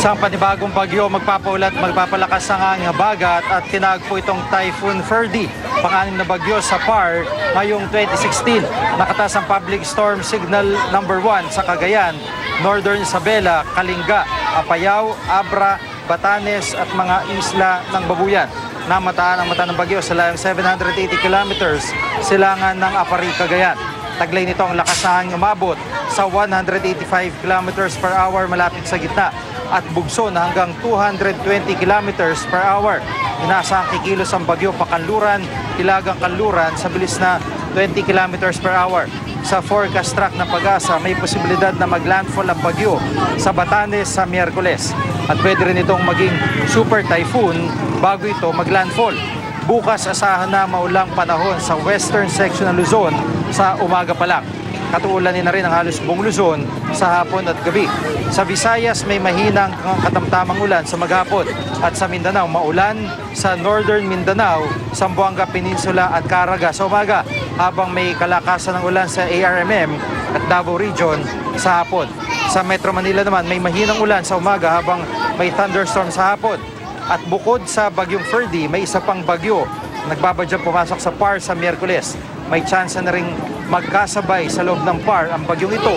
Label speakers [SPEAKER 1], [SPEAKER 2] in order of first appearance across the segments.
[SPEAKER 1] Isang panibagong bagyo magpapaulat, magpapalakas ang hangin habagat at tinawag po itong Typhoon Ferdy, pang-anim na bagyo sa PAR ngayong 2016. Nakataas ang public storm signal number 1 sa Cagayan, Northern Isabela, Kalinga, Apayao, Abra, Batanes at mga isla ng Babuyan. Namataan ang mata ng bagyo sa layong 780 kilometers silangan ng Apari, Cagayan. Taglay nito ang lakas na hangin umabot sa 185 kilometers per hour malapit sa gitna at bugso na hanggang 220 kilometers per hour. Inaasahang kikilos ang bagyo pakanluran, Hilagang Kanluran sa bilis na 20 kilometers per hour. Sa forecast track ng Pag-asa, may posibilidad na maglandfall ang bagyo sa Batanes sa Miyerkules. At pwede rin itong maging super typhoon bago ito maglandfall. Bukas asahan na maulang panahon sa western section ng Luzon sa umaga pa lang. Katuulanin na rin ang halos buong Luzon sa hapon at gabi. Sa Visayas may mahinang katamtamang ulan sa maghapon at sa Mindanao maulan sa Northern Mindanao, Zamboanga Peninsula at Caraga sa umaga habang may kalakasan ng ulan sa ARMM at Davao Region sa hapon. Sa Metro Manila naman may mahinang ulan sa umaga habang may thunderstorm sa hapon. At bukod sa bagyong Ferdy, may isa pang bagyo nagbabadyang pumasok sa PAR sa Miyerkules. May chance na ring magkasabay sa loob ng PAR ang bagyong ito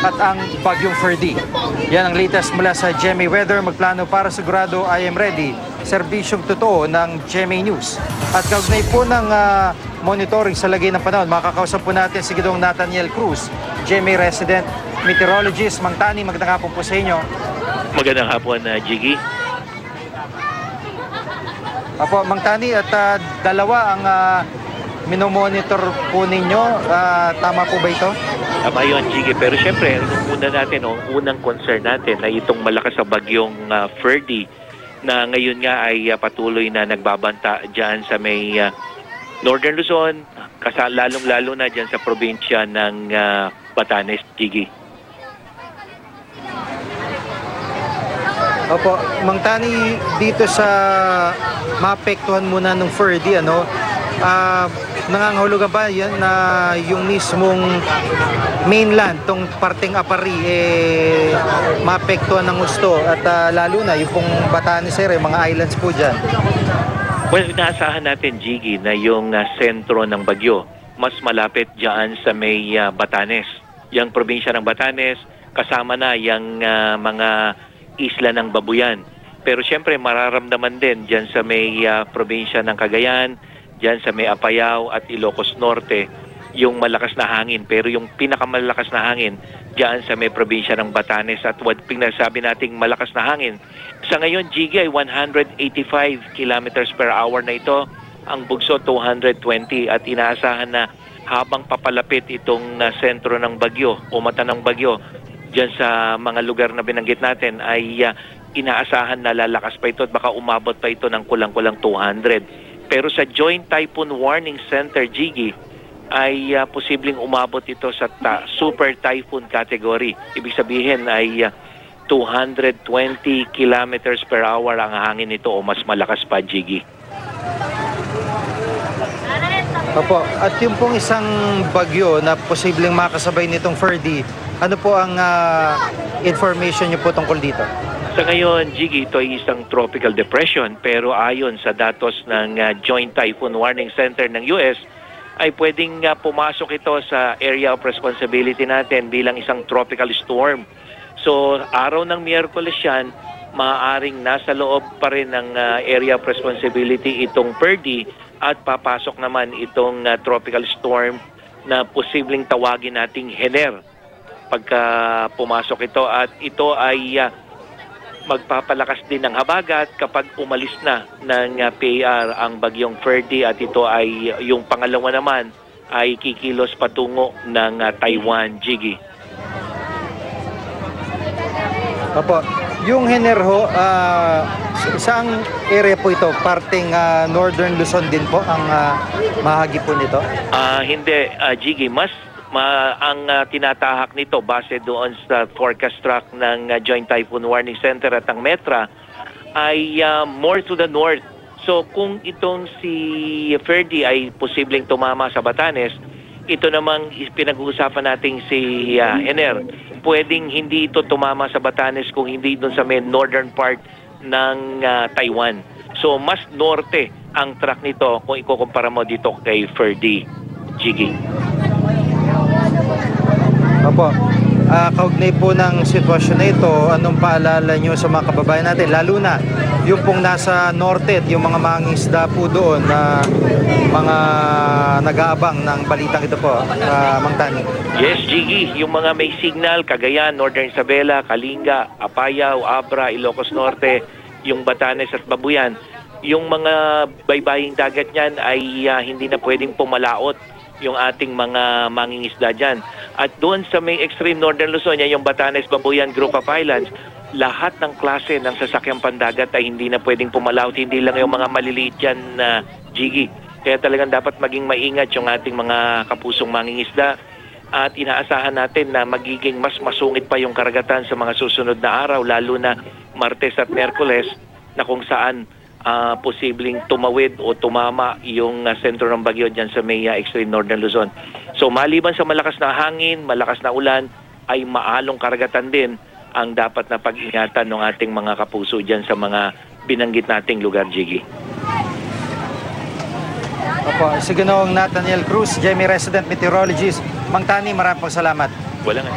[SPEAKER 1] at ang bagyong Ferdy. Yan ang latest mula sa GMA Weather. Magplano para sigurado I am ready. Serbisyong totoo ng GMA News. At kaugnay po ng monitoring sa lagay ng panahon, makakausap po natin si Gidong Nathaniel Cruz, GMA resident meteorologist. Mang Tani, magandang hapon po sa inyo.
[SPEAKER 2] Magandang hapon, Jiggy.
[SPEAKER 1] Apo, Mang Tani, at dalawa ang minomonitor po ninyo. Tama po ba ito?
[SPEAKER 2] Tama yun, Jiggy. Pero syempre, ang unang concern natin ay itong malakas sa bagyong Ferdy na ngayon nga ay patuloy na nagbabanta dyan sa may Northern Luzon, lalong-lalo na dyan sa probinsya ng Batanes, Jiggy.
[SPEAKER 1] Opo, Mang Tani, dito sa maapektuhan muna ng Ferdy, nangangahulugan ba yan na yung mismong mainland, tong parteng Apari, maapektuhan ng gusto at lalo na yung pong Batanes, yung mga islands po dyan?
[SPEAKER 2] Well, inaasahan natin, Jiggy, na yung sentro ng bagyo, mas malapit dyan sa may Batanes. Yung probinsya ng Batanes, kasama na yung mga isla ng Babuyan. Pero siyempre mararamdaman din dyan sa may probinsya ng Cagayan, dyan sa may Apayao at Ilocos Norte, yung malakas na hangin. Pero yung pinakamalakas na hangin dyan sa may probinsya ng Batanes at what pinasabi nating malakas na hangin. Sa ngayon, Jiggy, ay 185 kilometers per hour na ito. Ang bugso 220 at inaasahan na habang papalapit itong sentro ng bagyo o mata ng bagyo dyan sa mga lugar na binanggit natin ay inaasahan na lalakas pa ito at baka umabot pa ito ng kulang-kulang 200. Pero sa Joint Typhoon Warning Center, Jiggy, ay posibleng umabot ito sa Super Typhoon category. Ibig sabihin ay 220 kilometers per hour ang hangin nito o mas malakas pa, Jiggy.
[SPEAKER 1] Opo, at yung pong isang bagyo na posibleng makasabay nitong Ferdy, ano po ang information niyo po tungkol dito?
[SPEAKER 2] Sa ngayon, Jiggy, ito ay isang tropical depression pero ayon sa datos ng Joint Typhoon Warning Center ng US, ay pwedeng pumasok ito sa area of responsibility natin bilang isang tropical storm. So, araw ng Miyerkules yan, maaaring nasa loob pa rin ng area of responsibility itong Ferdy at papasok naman itong tropical storm na posibleng tawagin nating Hener pagka pumasok ito, at ito ay magpapalakas din ng habagat kapag umalis na ng PAR ang bagyong Ferdy, at ito ay yung pangalawa naman ay kikilos patungo ng Taiwan, Jiggy.
[SPEAKER 1] Opo, yung Hener ho, saang area po ito? Parteng Northern Luzon din po ang mahagi po nito?
[SPEAKER 2] Hindi, Jiggy, ang tinatahak nito base doon sa forecast track ng Joint Typhoon Warning Center at ang Metra ay more to the north. So kung itong si Ferdy ay posibleng tumama sa Batanes, ito namang pinag-uusapan natin si Ener, pwedeng hindi ito tumama sa Batanes kung hindi doon sa may northern part ng Taiwan. So mas norte ang track nito kung ikukumpara mo dito kay Ferdy. Jiggy.
[SPEAKER 1] Opo. Kaugnay po ng sitwasyon na ito, anong paalala nyo sa mga kababayan natin? Lalo na yung pong nasa norte, yung mga mangingisda po doon na mga nag-aabang ng balitang ito po, Mang Tani.
[SPEAKER 2] Yes, Jiggy. Yung mga may signal, Cagayan, Northern Isabela, Kalinga, Apayao, Abra, Ilocos Norte, yung Batanes at Babuyan, yung mga baybaying dagat niyan ay hindi na pwedeng pumalaot yung ating mga mangingisda dyan. At doon sa may extreme northern Luzon, yung Batanes, Babuyan, Group of Islands, lahat ng klase ng sasakyang pandagat ay hindi na pwedeng pumalaot. Hindi lang yung mga maliliit dyan na Jiggy. Kaya talagang dapat maging maingat yung ating mga kapusong mangingisda. At inaasahan natin na magiging mas masungit pa yung karagatan sa mga susunod na araw, lalo na Martes at Merkules, na kung saan posibleng tumawid o tumama yung sentro ng bagyo dyan sa may extreme northern Luzon. So maliban sa malakas na hangin, malakas na ulan, ay maalong karagatan din ang dapat na pag-ingatan ng ating mga kapuso dyan sa mga binanggit nating lugar, Jiggy.
[SPEAKER 1] Opo, si Ginoong Nathaniel Cruz, Jamie Resident Meteorologist. Mang Tani, maraming salamat.
[SPEAKER 2] Wala nga.